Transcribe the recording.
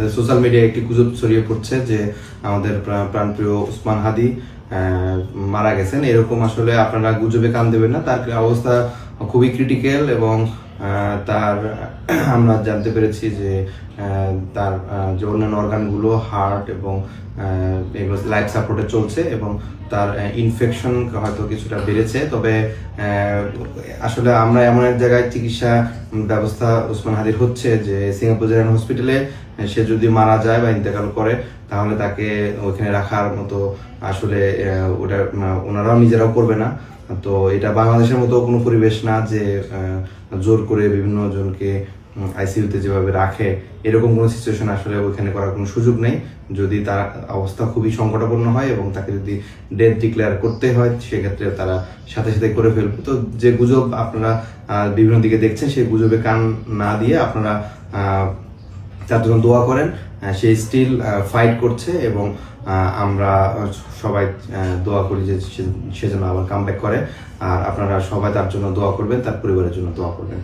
আমাদের সোশ্যাল মিডিয়ায় একটি গুজব ছড়িয়ে পড়ছে যে আমাদের প্রাণপ্রিয় ওসমান হাদি মারা গেছেন। এরকম আসলে আপনারা গুজবে কান দেবেন না। তার অবস্থা খুবই ক্রিটিক্যাল এবং তার আমরা জানতে পেরেছি যে তার যে অন্যান্য অর্গানগুলো হার্ট এবং এগুলো লাইফ সাপোর্টে চলছে এবং তার ইনফেকশন হয়তো কিছুটা বেড়েছে। তবে আসলে আমরা এমন এক জায়গায় চিকিৎসা ব্যবস্থা ওসমান হাদির হচ্ছে যে সিঙ্গাপুর জেনারেল হসপিটালে সে যদি মারা যায় বা ইন্তেকাল করে তাহলে তাকে ওইখানে রাখার মতো আসলে ওটা ওনারাও নিজেরাও করবে না। তো এটা বাংলাদেশের মতো কোনো পরিবেশ না যে জোর করে বিভিন্ন জনকে আইসিইউতে যেভাবে রাখে, এরকম কোনো সিচুয়েশন আসলে ওইখানে করার কোনো সুযোগ নেই। যদি তার অবস্থা খুবই সংকটাপন্ন হয় এবং তাকে যদি ডেথ ডিক্লেয়ার করতে হয় সেক্ষেত্রে তারা সাথে সাথে করে ফেলবে। তো যে গুজব আপনারা বিভিন্ন দিকে দেখছেন সেই গুজবে কান না দিয়ে আপনারা তার জন্য দোয়া করেন। সে স্টিল ফাইট করছে এবং আমরা সবাই দোয়া করি যে সে যেন আবার কামব্যাক করে। আর আপনারা সবাই তার জন্য দোয়া করবেন, তার পরিবারের জন্য দোয়া করবেন।